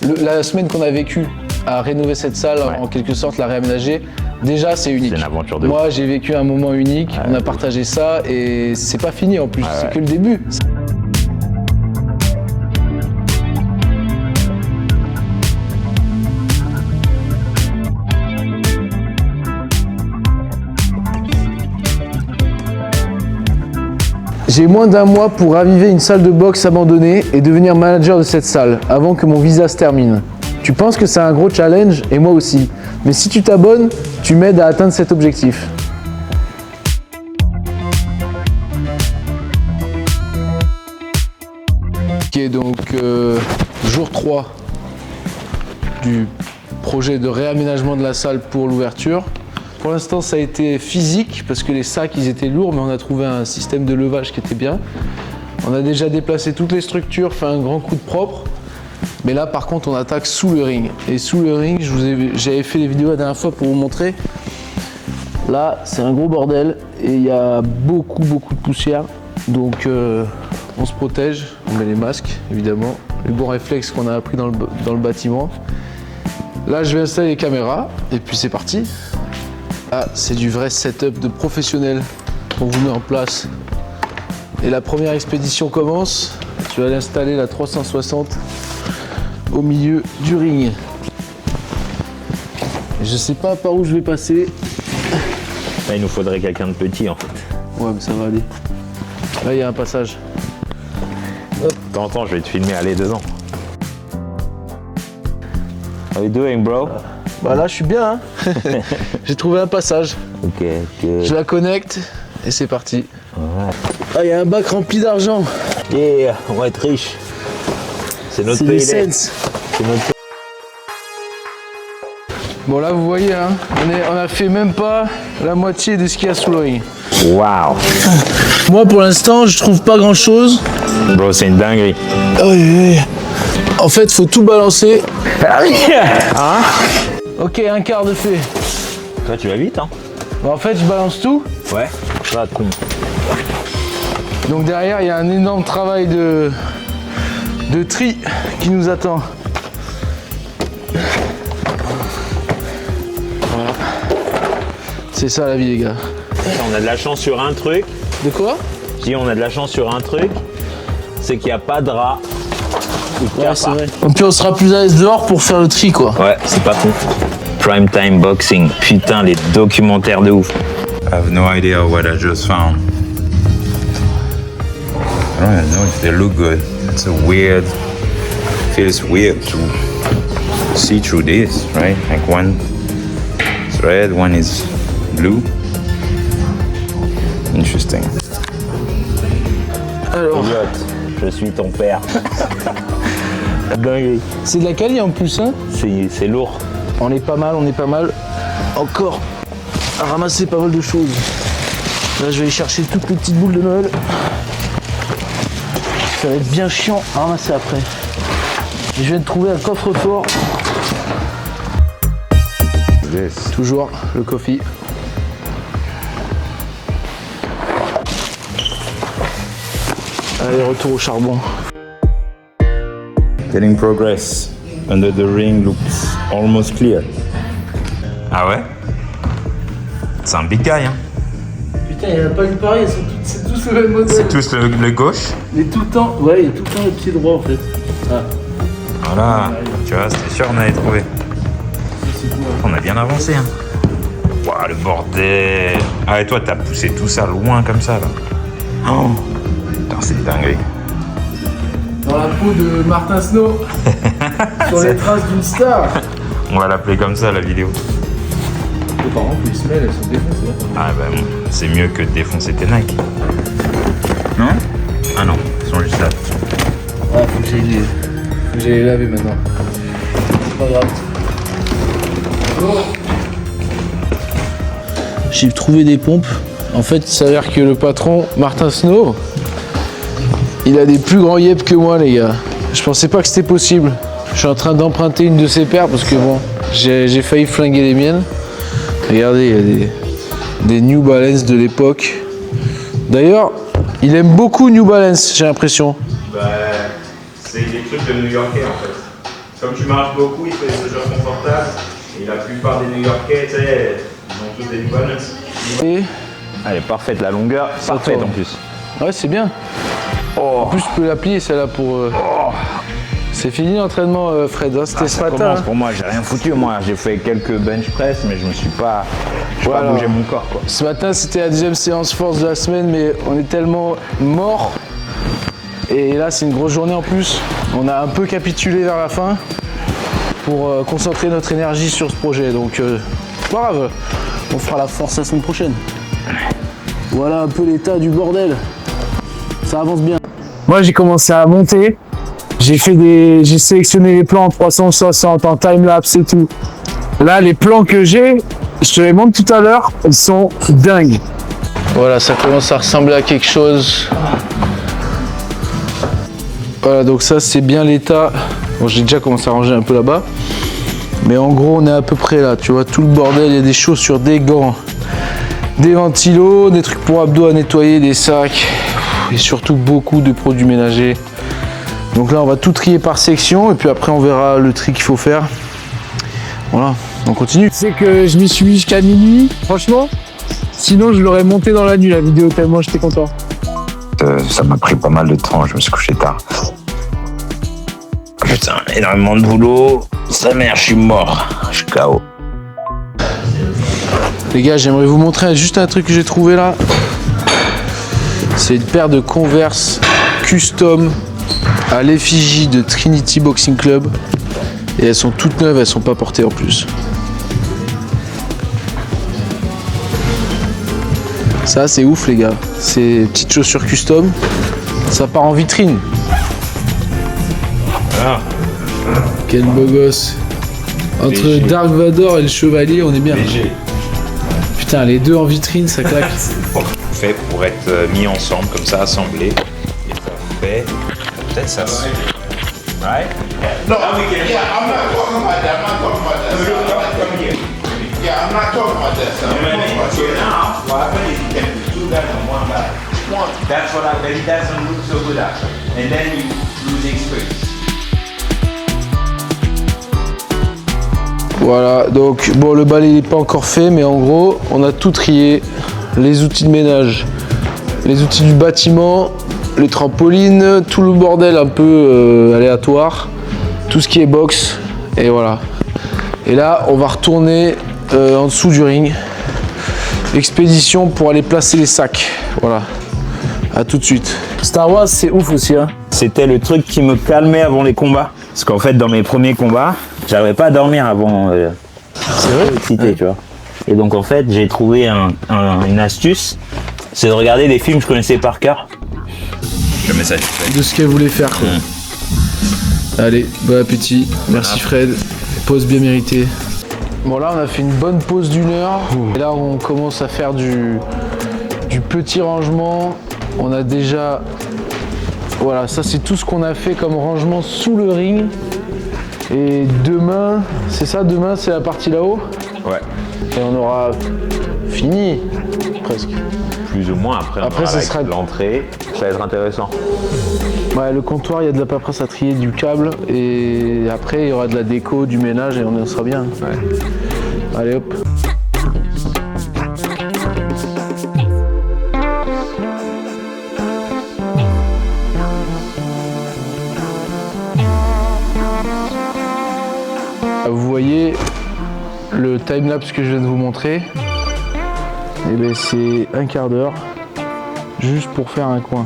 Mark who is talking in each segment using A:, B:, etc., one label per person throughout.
A: La semaine qu'on a vécue à rénover cette salle, en quelque sorte la réaménager, déjà c'est unique.
B: C'est une aventure de
A: Moi j'ai vécu un moment unique, on a partagé ça et c'est pas fini en plus, c'est que le début. J'ai moins d'un mois pour raviver une salle de boxe abandonnée et devenir manager de cette salle avant que mon visa se termine. Tu penses que c'est un gros challenge et moi aussi. Mais si tu t'abonnes, tu m'aides à atteindre cet objectif. Ok, donc jour 3 du projet de réaménagement de la salle pour l'ouverture. Pour l'instant, ça a été physique parce que les sacs ils étaient lourds, mais on a trouvé un système de levage qui était bien. On a déjà déplacé toutes les structures, fait un grand coup de propre. Mais là, par contre, on attaque sous le ring. Et sous le ring, j'avais fait les vidéos la dernière fois pour vous montrer. Là, c'est un gros bordel et il y a beaucoup de poussière. Donc, on se protège, on met les masques, évidemment. Les bons réflexes qu'on a appris dans le bâtiment. Là, je vais installer les caméras et puis c'est parti. Là, c'est du vrai setup de professionnel qu'on vous met en place. Et la première expédition commence. Tu vas l'installer la 360 au milieu du ring. Et je sais pas par où je vais passer.
B: Là, il nous faudrait quelqu'un de petit en fait.
A: Ouais, mais ça va aller. Là, il y a un passage.
B: De temps en temps, je vais te filmer aller dedans. How you doing, bro?
A: Bah là, je suis bien. Hein. J'ai trouvé un passage.
B: Ok.
A: Je la connecte et c'est parti.
B: Ouais.
A: Ah, il y a un bac rempli d'argent.
B: Yeah, on va être riche. C'est notre pays.
A: C'est sense.
B: C'est notre...
A: Bon là vous voyez, hein, on a fait même pas la moitié de ce qu'il y a sous le ring.
B: Waouh.
A: Moi pour l'instant je trouve pas grand chose.
B: Bro, c'est une dinguerie.
A: Oui. En fait faut tout balancer.
B: Hein?
A: Ok, un quart de fait.
B: Toi tu vas vite hein?
A: Bah, en fait je balance tout.
B: Ouais. Ça con.
A: Donc derrière il y a un énorme travail de tri qui nous attend. Voilà. C'est ça la vie les gars.
B: On a de la chance sur un truc.
A: De quoi?
B: Je dis on a de la chance sur un truc, c'est qu'il n'y a pas de rats ou de
A: Ouais, c'est vrai. Et puis on sera plus à l'aise dehors pour faire le tri quoi.
B: Ouais, c'est pas con. Prime time boxing, putain les documentaires de ouf.
C: I have no idea what I just found. I don't even know if they look good. It's a weird, feels weird to see through this, right? Like one is red, one is blue. Interesting.
A: Alors,
B: Elliot, je suis ton père. Dingue.
A: c'est de la quali en plus hein.
B: C'est lourd.
A: On est pas mal. Encore à ramasser pas mal de choses. Là je vais aller chercher toutes les petites boules de Noël. Ça va être bien chiant à ramasser après. Et je viens de trouver un coffre-fort.
C: This.
A: Toujours le coffee. Allez, retour au charbon.
C: Getting progress. Under the ring looks almost clear. Ah ouais? C'est un big guy, hein?
A: Putain, il n'y en a pas une pareille, c'est tous le même modèle.
C: C'est tous le gauche?
A: Il est tout le temps, ouais, il est tout le temps le pied droit en fait. Ah.
C: Voilà, tu vois, c'était sûr on allait trouver. On a bien avancé, hein. Waouh, le bordel. Ah, et toi, t'as poussé tout ça loin comme ça, là. Oh, putain, c'est dingue.
A: Dans la peau de Martin Snow. Sur les traces d'une star.
C: On va l'appeler comme ça, la vidéo.
A: Par contre, les semelles, elles sont défoncées.
C: Ah, bah bon, c'est mieux que de défoncer tes Nike. Non? Ah non, ils sont juste là.
A: Ouais, faut que j'aille les laver maintenant. C'est pas grave. Bon. J'ai trouvé des pompes. En fait, il s'avère que le patron, Martin Snow, il a des plus grands yep que moi, les gars. Je pensais pas que c'était possible. Je suis en train d'emprunter une de ses paires parce que bon, j'ai failli flinguer les miennes. Regardez, il y a des New Balance de l'époque. D'ailleurs, il aime beaucoup New Balance, j'ai l'impression.
C: Bah, c'est des trucs de New Yorkais en fait. Comme tu marches beaucoup, il fait des chaussures confortables. Et la plupart des New-Yorkais, tu sais, ils ont tous des New Balance.
A: Et
B: Elle est parfaite, la longueur, parfaite en plus.
A: ouais, c'est bien. En plus, je peux la plier celle-là pour. C'est fini l'entraînement, Fred. Hein, c'était ce
B: Ça
A: matin.
B: commence
A: Hein.
B: pour moi, j'ai rien foutu. Moi, j'ai fait quelques bench press, mais je me suis pas,
A: Voilà.
B: bougé mon corps, quoi.
A: Ce matin, c'était la deuxième séance force de la semaine, mais on est tellement morts. Et là, c'est une grosse journée en plus. On a un peu capitulé vers la fin pour concentrer notre énergie sur ce projet. Donc, pas grave, on fera la force la semaine prochaine. Voilà un peu l'état du bordel. Ça avance bien. Moi, j'ai commencé à monter. J'ai sélectionné les plans en 360, en time-lapse et tout. Là, les plans que j'ai, je te les montre tout à l'heure, ils sont dingues. Voilà, ça commence à ressembler à quelque chose. Voilà, donc ça, c'est bien l'état. Bon, j'ai déjà commencé à ranger un peu là-bas. Mais en gros, on est à peu près là. Tu vois, tout le bordel, il y a des chaussures, des gants, des ventilos, des trucs pour abdos à nettoyer, des sacs. Et surtout beaucoup de produits ménagers. Donc là, on va tout trier par section et puis après, on verra le tri qu'il faut faire. Voilà, on continue. C'est que je m'y suis mis jusqu'à minuit, franchement. Sinon, je l'aurais monté dans la nuit, la vidéo, tellement j'étais content.
C: Ça m'a pris pas mal de temps, je me suis couché tard. Putain, énormément de boulot. Sa mère, je suis mort. Je suis KO.
A: Les gars, j'aimerais vous montrer juste un truc que j'ai trouvé là. C'est une paire de Converse custom à l'effigie de Trinity Boxing Club. Et elles sont toutes neuves, elles sont pas portées en plus. Ça, c'est ouf, les gars. Ces petites chaussures custom, ça part en vitrine.
C: Ah.
A: Quel beau gosse. Entre
C: Léger.
A: Dark Vador et le Chevalier, on est bien.
C: Léger.
A: Putain, les deux en vitrine, ça claque.
C: Fait pour être mis ensemble, comme ça, assemblé. Et ça fait. Peut-être ça. Right?
D: No, yeah, I'm not talking about that. I'm not talking about that. Come here. Yeah, I'm not talking about that. Son. I'm talking about you.
C: Now, what happened is you can do that on one guy. That's what I it doesn't look so good after. And then you losing space.
A: Voilà, donc bon, le balai n'est pas encore fait, mais en gros, on a tout trié. Les outils de ménage, les outils du bâtiment, les trampolines, tout le bordel un peu aléatoire, tout ce qui est box, et voilà. Et là, on va retourner en dessous du ring. Expédition pour aller placer les sacs. Voilà. À tout de suite. Star Wars, c'est ouf aussi, hein.
B: C'était le truc qui me calmait avant les combats. Parce qu'en fait, dans mes premiers combats, j'arrivais pas à dormir avant.
A: C'est vrai.
B: Excité, tu vois. Et donc, en fait, j'ai trouvé une astuce. C'est de regarder des films que je connaissais par cœur.
C: Je mets ça.
A: De ce qu'elle voulait faire, quoi. Allez, bon appétit. Merci Fred. Pause bien méritée. Bon, là, on a fait une bonne pause d'1 heure. Et là, on commence à faire du petit rangement. On a déjà... Voilà, ça, c'est tout ce qu'on a fait comme rangement sous le ring. Et demain, c'est ça, demain, c'est la partie là-haut.
C: Ouais.
A: Et on aura fini, presque.
B: Plus ou moins. Après,
A: Après, ça sera-
B: l'entrée. Ça va être intéressant.
A: Ouais, le comptoir, il y a de la paperasse à trier, du câble. Et après, il y aura de la déco, du ménage et on en sera bien.
B: Ouais.
A: Allez, hop. Vous voyez le timelapse que je viens de vous montrer, et ben c'est un quart d'heure juste pour faire un coin.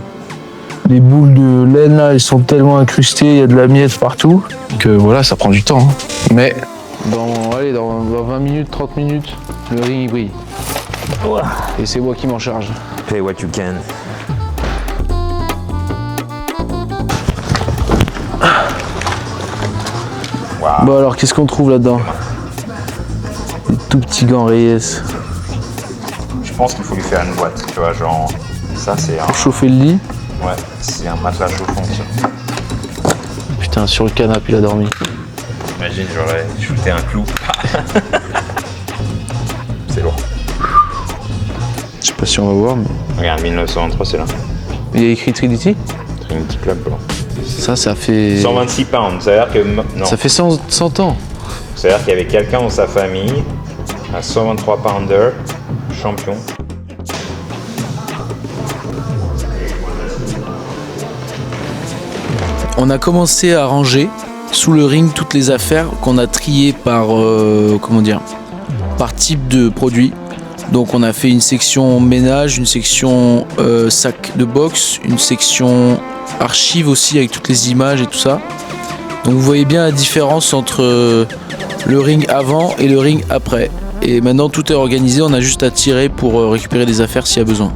A: Les boules de laine là, elles sont tellement incrustées, il y a de la miette partout que voilà, ça prend du temps. Hein. Mais dans 20 minutes, 30 minutes, le ring il brille. Et c'est moi qui m'en charge.
B: Pay what you can.
A: Bon alors, qu'est-ce qu'on trouve là-dedans? Des tout petits gants Reyes.
C: Je pense qu'il faut lui faire une boîte, tu vois, genre. Ça, c'est un.
A: Pour chauffer le lit.
C: Ouais, c'est un matelas chauffant, ça.
A: Putain, sur le canapé, il a dormi.
C: Imagine, j'aurais shooté un clou. C'est lourd.
A: Je sais pas si on va voir, mais...
C: Regarde, 1923, c'est là.
A: Il y a écrit Trinity?
C: Trinity Club, bro.
A: Ça fait...
C: 126 pounds, ça veut dire que... Non,
A: Ça fait 100 ans.
C: ça veut dire qu'il y avait quelqu'un dans sa famille à 123 pounder, champion.
A: On a commencé à ranger sous le ring toutes les affaires qu'on a triées par, par type de produit. Donc on a fait une section ménage, une section sac de boxe, une section archive aussi avec toutes les images et tout ça. Donc vous voyez bien la différence entre le ring avant et le ring après. Et maintenant tout est organisé, on a juste à tirer pour récupérer des affaires s'il y a besoin.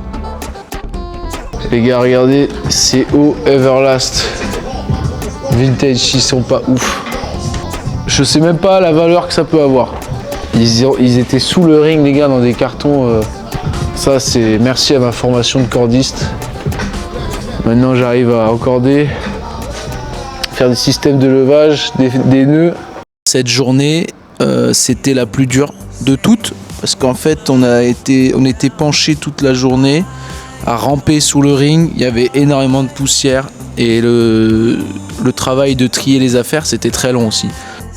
A: Les gars, regardez, CO Everlast Vintage, ils sont pas ouf. Je sais même pas la valeur que ça peut avoir. Ils étaient sous le ring, les gars, dans des cartons. Ça, c'est merci à ma formation de cordiste. Maintenant, j'arrive à encorder, faire des systèmes de levage, des nœuds. Cette journée, c'était la plus dure de toutes, parce qu'en fait, on était penchés toute la journée à ramper sous le ring. Il y avait énormément de poussière et le travail de trier les affaires, c'était très long aussi.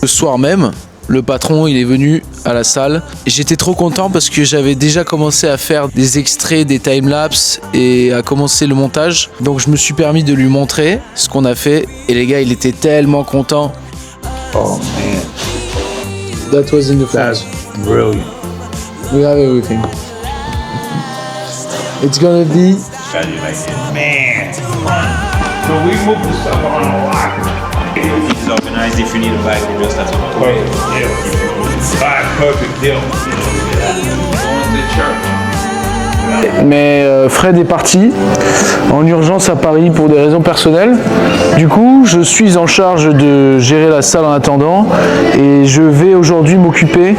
A: Le soir même, le patron il est venu à la salle. J'étais trop content parce que j'avais déjà commencé à faire des extraits, des timelapses et à commencer le montage. Donc je me suis permis de lui montrer ce qu'on a fait et les gars, il était tellement content. Oh man. That was in the front.
B: Brilliant.
A: We have everything. It's gonna be...
C: Man! So we moved the stuff on a lot. It's organized. If you need a bag, you just have to go. Yeah. Perfect deal. Going to church.
A: Mais Fred est parti en urgence à Paris pour des raisons personnelles. Du coup, je suis en charge de gérer la salle en attendant et je vais aujourd'hui m'occuper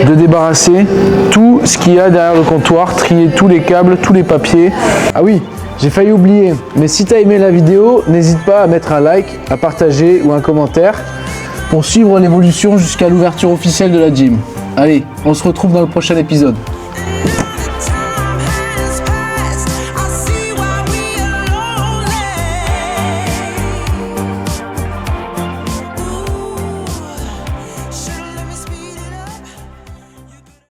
A: de débarrasser tout ce qu'il y a derrière le comptoir, trier tous les câbles, tous les papiers. Ah oui, j'ai failli oublier, mais si tu as aimé la vidéo, n'hésite pas à mettre un like, à partager ou un commentaire pour suivre l'évolution jusqu'à l'ouverture officielle de la gym. Allez, on se retrouve dans le prochain épisode.